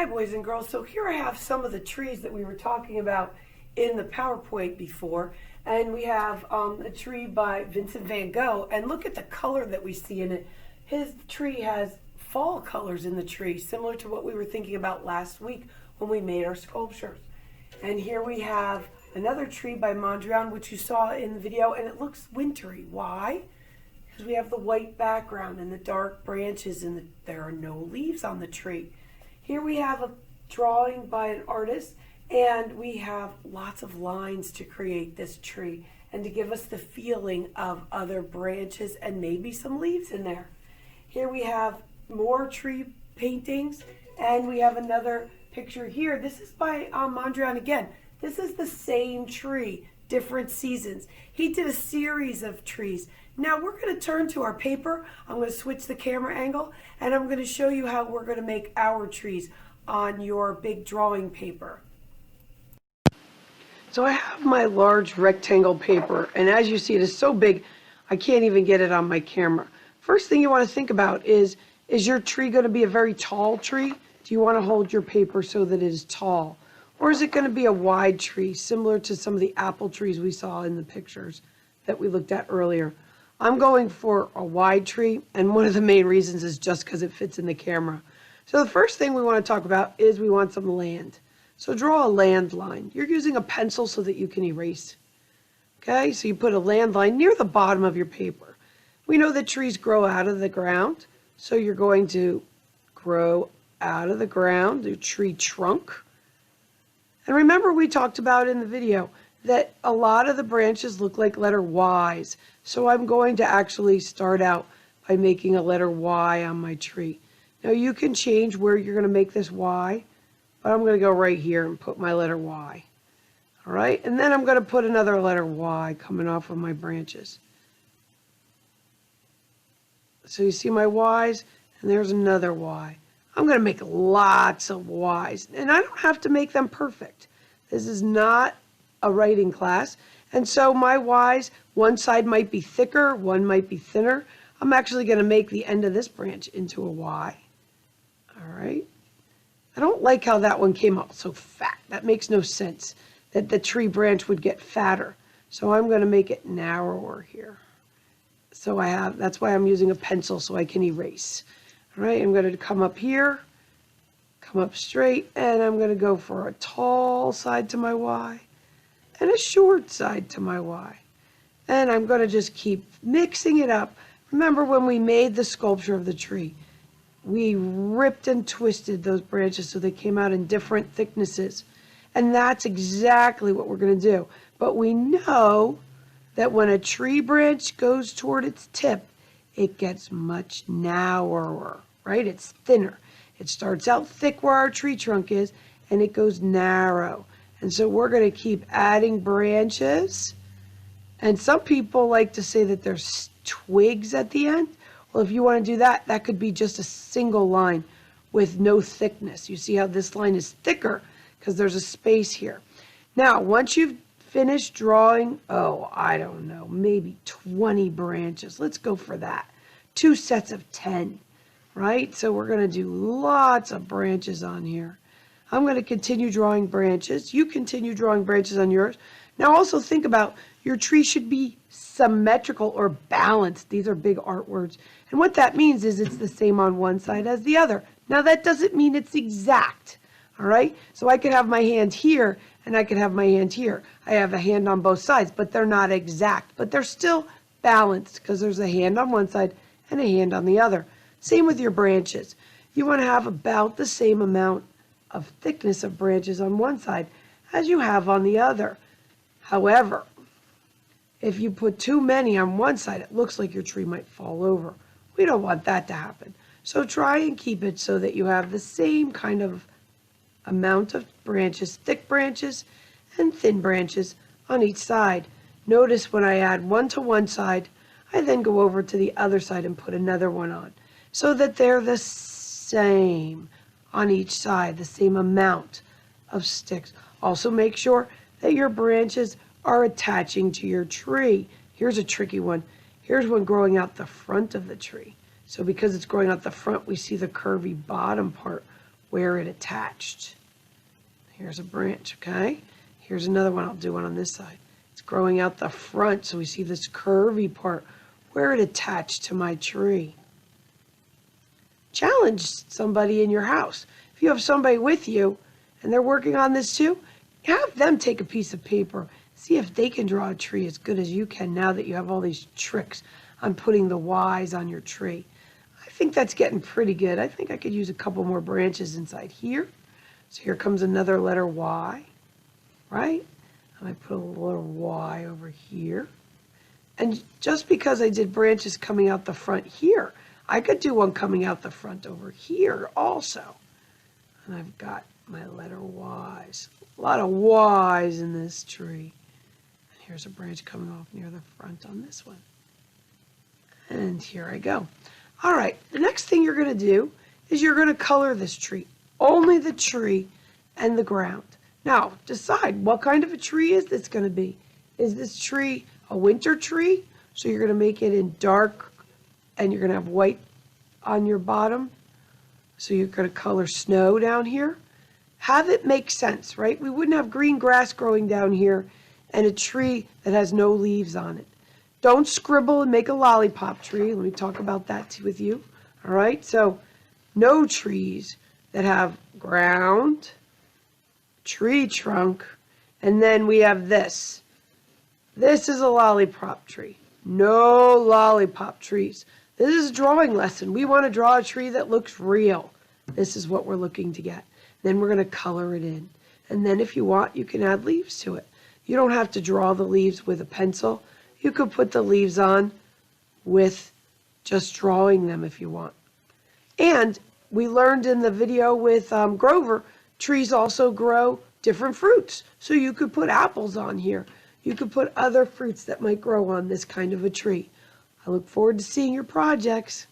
Hi boys and girls, so here I have some of the trees that we were talking about in the PowerPoint before, and we have a tree by Vincent van Gogh, and look at the color that we see in it. His tree has fall colors in the tree, similar to what we were thinking about last week when we made our sculptures. And here we have another tree by Mondrian, which you saw in the video, and it looks wintry. Why? Because we have the white background and the dark branches, and there are no leaves on the tree. Here we have a drawing by an artist, and we have lots of lines to create this tree and to give us the feeling of other branches and maybe some leaves in there. Here we have more tree paintings, and we have another picture here. This is by Mondrian again. This is the same tree, different seasons. He did a series of trees. Now we're going to turn to our paper. I'm going to switch the camera angle, and I'm going to show you how we're going to make our trees on your big drawing paper. So I have my large rectangle paper, and as you see, it is so big I can't even get it on my camera. First thing you want to think about is your tree going to be a very tall tree? Do you want to hold your paper so that it is tall? Or is it going to be a wide tree, similar to some of the apple trees we saw in the pictures that we looked at earlier? I'm going for a wide tree, and one of the main reasons is just because it fits in the camera. So the first thing we want to talk about is we want some land. So draw a land line. You're using a pencil so that you can erase. Okay, so you put a land line near the bottom of your paper. We know that trees grow out of the ground, so you're going to grow out of the ground, your tree trunk. And remember, we talked about in the video that a lot of the branches look like letter Y's. So I'm going to actually start out by making a letter Y on my tree. Now you can change where you're going to make this Y, but I'm going to go right here and put my letter Y. All right, and then I'm going to put another letter Y coming off of my branches. So you see my Y's, and there's another Y. I'm going to make lots of Y's, and I don't have to make them perfect. This is not a writing class, and so my Y's, one side might be thicker, one might be thinner. I'm actually going to make the end of this branch into a Y. All right. I don't like how that one came out so fat. That makes no sense, that the tree branch would get fatter. So I'm going to make it narrower here. So that's why I'm using a pencil, so I can erase. All right, I'm going to come up here, come up straight, and I'm going to go for a tall side to my Y and a short side to my Y. And I'm going to just keep mixing it up. Remember when we made the sculpture of the tree, we ripped and twisted those branches so they came out in different thicknesses. And that's exactly what we're going to do. But we know that when a tree branch goes toward its tip, it gets much narrower, right? It's thinner. It starts out thick where our tree trunk is, and it goes narrow. And so we're going to keep adding branches. And some people like to say that there's twigs at the end. Well, if you want to do that, that could be just a single line with no thickness. You see how this line is thicker because there's a space here. Now, once you've finished drawing, I don't know, maybe 20 branches. Let's go for that. 2 sets of 10, right? So we're going to do lots of branches on here. I'm going to continue drawing branches. You continue drawing branches on yours. Now also think about your tree should be symmetrical or balanced. These are big art words. And what that means is it's the same on one side as the other. Now that doesn't mean it's exact, all right? So I could have my hand here and I could have my hand here. I have a hand on both sides, but they're not exact, but they're still balanced because there's a hand on one side and a hand on the other. Same with your branches. You want to have about the same amount of thickness of branches on one side as you have on the other. However, if you put too many on one side, it looks like your tree might fall over. We don't want that to happen. So try and keep it so that you have the same kind of amount of branches, thick branches and thin branches on each side. Notice when I add one to one side, I then go over to the other side and put another one on so that they're the same on each side, the same amount of sticks. Also make sure that your branches are attaching to your tree. Here's a tricky one. Here's one growing out the front of the tree. So because it's growing out the front, we see the curvy bottom part where it attached. Here's a branch, okay? Here's another one. I'll do one on this side. It's growing out the front, so we see this curvy part where it attached to my tree. Challenge somebody in your house. If you have somebody with you and they're working on this too, have them take a piece of paper, see if they can draw a tree as good as you can now that you have all these tricks on putting the Y's on your tree. I think that's getting pretty good. I think I could use a couple more branches inside here. So here comes another letter Y, right? And I put a little Y over here. And just because I did branches coming out the front here, I could do one coming out the front over here also. And I've got my letter Y's. A lot of Y's in this tree. And here's a branch coming off near the front on this one. And here I go. All right, the next thing you're going to do is you're going to color this tree. Only the tree and the ground. Now, decide what kind of a tree is this going to be. Is this tree a winter tree? So you're going to make it in dark and you're going to have white on your bottom. So you're going to color snow down here. Have it make sense, right? We wouldn't have green grass growing down here and a tree that has no leaves on it. Don't scribble and make a lollipop tree. Let me talk about that too with you. All right, so no trees that have ground, tree trunk, and then we have this. This is a lollipop tree. No lollipop trees. This is a drawing lesson. We want to draw a tree that looks real. This is what we're looking to get. Then we're going to color it in. And then if you want, you can add leaves to it. You don't have to draw the leaves with a pencil. You could put the leaves on with just drawing them if you want. And we learned in the video with Grover, trees also grow different fruits. So you could put apples on here. You could put other fruits that might grow on this kind of a tree. I look forward to seeing your projects.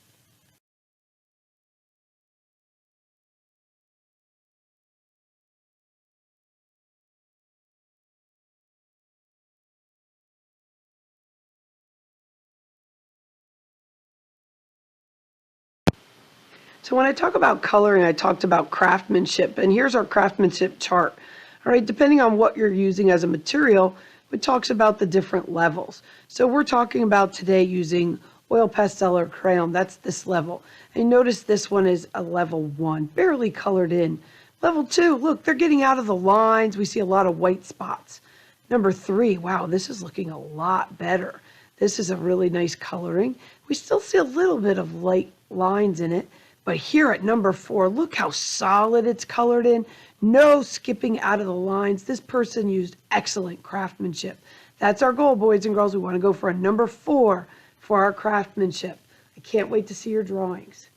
So when I talk about coloring, I talked about craftsmanship, and here's our craftsmanship chart. All right, depending on what you're using as a material, it talks about the different levels. So we're talking about today using oil pastel or crayon. That's this level. And notice this one is a level 1, barely colored in. Level 2, look, they're getting out of the lines. We see a lot of white spots. Number 3, wow, this is looking a lot better. This is a really nice coloring. We still see a little bit of light lines in it. But here at number 4, look how solid it's colored in. No skipping out of the lines. This person used excellent craftsmanship. That's our goal, boys and girls. We want to go for a number 4 for our craftsmanship. I can't wait to see your drawings.